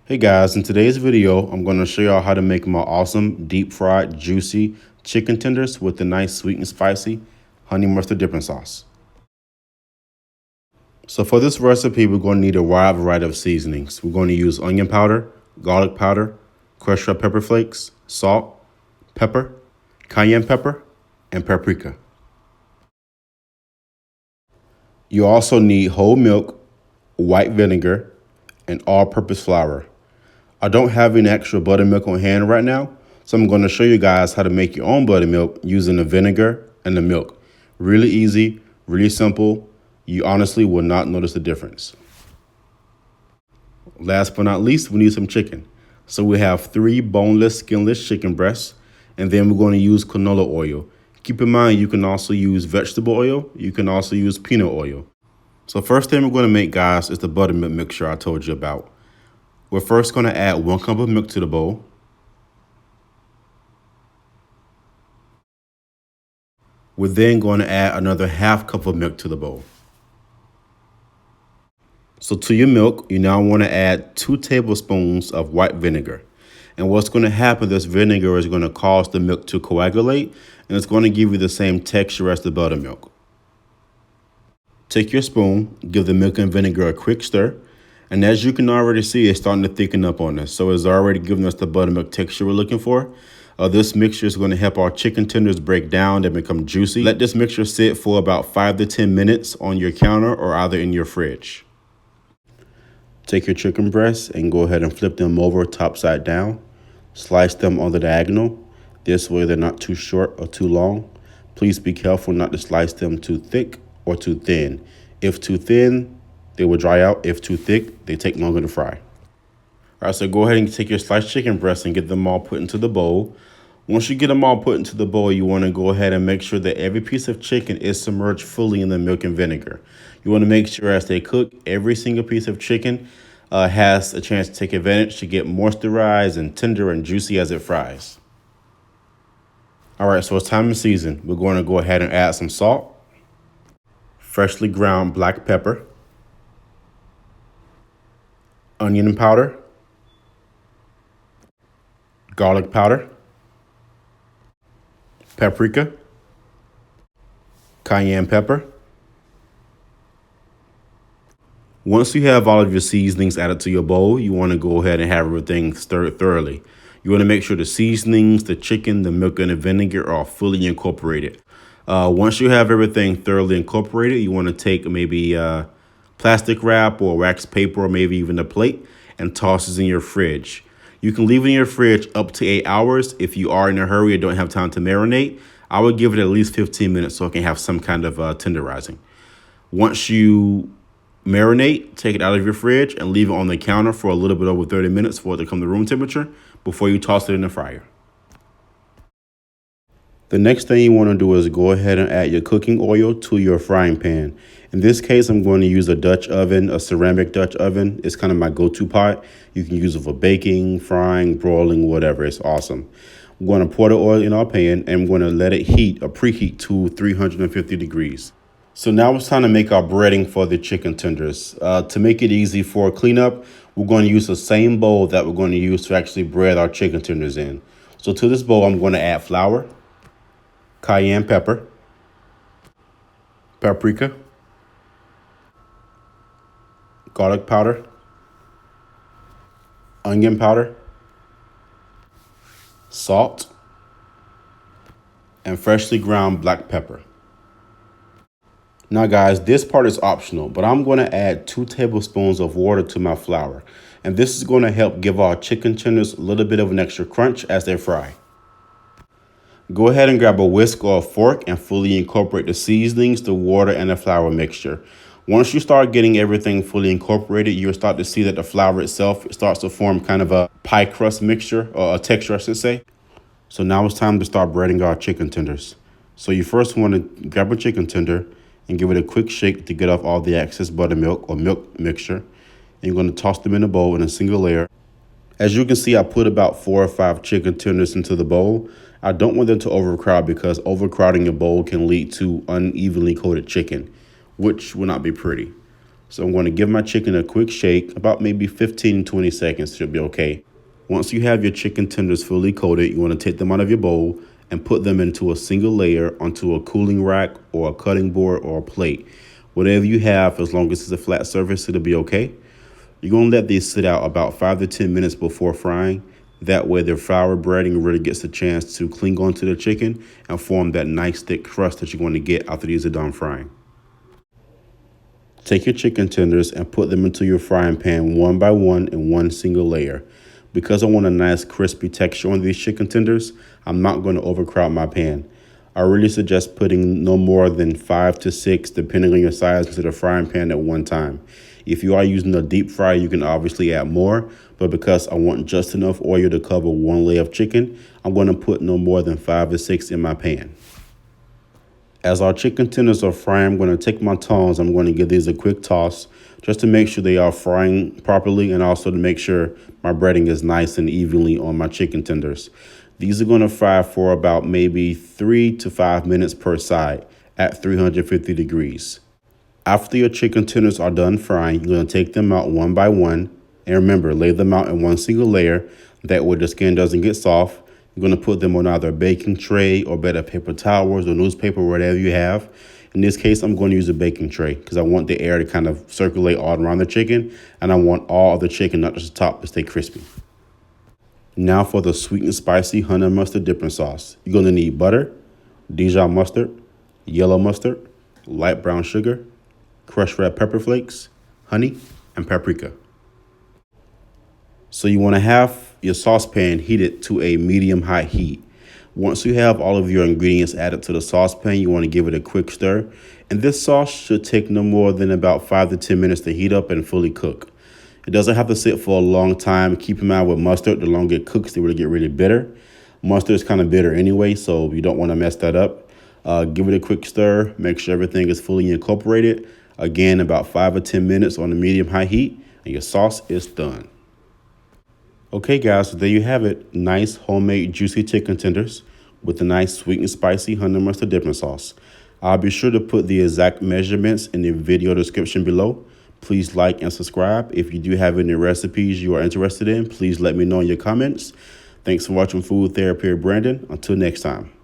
Hey guys, in today's video, I'm going to show y'all how to make my awesome deep fried juicy chicken tenders with the nice sweet and spicy honey mustard dipping sauce. So for this recipe, we're going to need a wide variety of seasonings. We're going to use onion powder, garlic powder, crushed up pepper flakes, salt, pepper, cayenne pepper, and paprika. You also need whole milk, white vinegar, and all-purpose flour. I don't have any extra buttermilk on hand right now, so I'm going to show you guys how to make your own buttermilk using the vinegar and the milk. Really easy, really simple. You honestly will not notice the difference. Last but not least, we need some chicken. So we have 3 boneless, skinless chicken breasts, and then we're going to use canola oil. Keep in mind, you can also use vegetable oil. You can also use peanut oil. So first thing we're going to make, guys, is the buttermilk mixture I told you about. We're first going to add 1 cup of milk to the bowl. We're then going to add another ½ cup of milk to the bowl. So to your milk, you now want to add 2 tablespoons of white vinegar. And what's going to happen, this vinegar is going to cause the milk to coagulate, and it's going to give you the same texture as the buttermilk. Take your spoon, give the milk and vinegar a quick stir. And as you can already see, it's starting to thicken up on us. So it's already giving us the buttermilk texture we're looking for. This mixture is going to help our chicken tenders break down and become juicy. Let this mixture sit for about 5 to 10 minutes on your counter or either in your fridge. Take your chicken breasts and go ahead and flip them over top side down. Slice them on the diagonal. This way they're not too short or too long. Please be careful not to slice them too thick or too thin. If too thin, they will dry out. If too thick, they take longer to fry. All right, so go ahead and take your sliced chicken breasts and get them all put into the bowl. Once you get them all put into the bowl, you want to go ahead and make sure that every piece of chicken is submerged fully in the milk and vinegar. You want to make sure as they cook, every single piece of chicken has a chance to take advantage to get moisturized and tender and juicy as it fries. All right, so it's time to season. We're going to go ahead and add some salt, freshly ground black pepper, onion powder, garlic powder, paprika, cayenne pepper. Once you have all of your seasonings added to your bowl, you want to go ahead and have everything stirred thoroughly. You want to make sure the seasonings, the chicken, the milk, and the vinegar are fully incorporated. Once you have everything thoroughly incorporated, you want to take maybe plastic wrap or wax paper or maybe even a plate and toss this in your fridge. You can leave it in your fridge up to 8 hours. If you are in a hurry or don't have time to marinate, I would give it at least 15 minutes so it can have some kind of tenderizing. Once you marinate, take it out of your fridge and leave it on the counter for a little bit over 30 minutes for it to come to room temperature before you toss it in the fryer. The next thing you want to do is go ahead and add your cooking oil to your frying pan. In this case, I'm going to use a Dutch oven, a ceramic Dutch oven. It's kind of my go-to pot. You can use it for baking, frying, broiling, whatever. It's awesome. I'm going to pour the oil in our pan and I'm going to let it heat or preheat to 350 degrees. So now it's time to make our breading for the chicken tenders. To make it easy for cleanup, we're going to use the same bowl that we're going to use to actually bread our chicken tenders in. So to this bowl, I'm going to add flour, cayenne pepper, paprika, garlic powder, onion powder, salt, and freshly ground black pepper. Now guys, this part is optional, but I'm going to add 2 tablespoons of water to my flour. And this is going to help give our chicken tenders a little bit of an extra crunch as they fry. Go ahead and grab a whisk or a fork and fully incorporate the seasonings, the water, and the flour mixture. Once you start getting everything fully incorporated, you'll start to see that the flour itself starts to form kind of a pie crust mixture, or a texture, I should say. So now it's time to start breading our chicken tenders. So you first want to grab a chicken tender and give it a quick shake to get off all the excess buttermilk or milk mixture. And you're going to toss them in a bowl in a single layer. As you can see, I put about 4 or 5 chicken tenders into the bowl. I don't want them to overcrowd because overcrowding your bowl can lead to unevenly coated chicken, which will not be pretty. So I'm going to give my chicken a quick shake, about maybe 15-20 seconds should be okay. Once you have your chicken tenders fully coated, you want to take them out of your bowl and put them into a single layer onto a cooling rack or a cutting board or a plate. Whatever you have, as long as it's a flat surface, it'll be okay. You're going to let these sit out about 5 to 10 minutes before frying. That way the flour breading really gets a chance to cling onto the chicken and form that nice thick crust that you're going to get after these are done frying. Take your chicken tenders and put them into your frying pan one by one in one single layer. Because I want a nice crispy texture on these chicken tenders, I'm not going to overcrowd my pan. I really suggest putting no more than 5 to 6, depending on your size, into the frying pan at one time. If you are using a deep fryer, you can obviously add more, but because I want just enough oil to cover one layer of chicken, I'm going to put no more than 5 to 6 in my pan. As our chicken tenders are frying, I'm going to take my tongs. I'm going to give these a quick toss just to make sure they are frying properly and also to make sure my breading is nice and evenly on my chicken tenders. These are going to fry for about maybe 3 to 5 minutes per side at 350 degrees. After your chicken tenders are done frying, you're going to take them out one by one. And remember, lay them out in one single layer. That way the skin doesn't get soft. You're going to put them on either a baking tray or better paper towels or newspaper, whatever you have. In this case, I'm going to use a baking tray because I want the air to kind of circulate all around the chicken. And I want all of the chicken, not just the top, to stay crispy. Now for the sweet and spicy honey mustard dipping sauce. You're going to need butter, Dijon mustard, yellow mustard, light brown sugar, crushed red pepper flakes, honey, and paprika. So you want to have your saucepan heated to a medium-high heat. Once you have all of your ingredients added to the saucepan, you want to give it a quick stir. And this sauce should take no more than about 5 to 10 minutes to heat up and fully cook. It doesn't have to sit for a long time. Keep in mind with mustard, the longer it cooks, it will get really bitter. Mustard is kind of bitter anyway, so you don't want to mess that up. Give it a quick stir. Make sure everything is fully incorporated. Again, about 5 or 10 minutes on the medium-high heat, and your sauce is done. Okay, guys, so there you have it. Nice homemade juicy chicken tenders with a nice sweet and spicy honey mustard dipping sauce. I'll be sure to put the exact measurements in the video description below. Please like and subscribe. If you do have any recipes you are interested in, please let me know in your comments. Thanks for watching Food Therapy with Brandon. Until next time.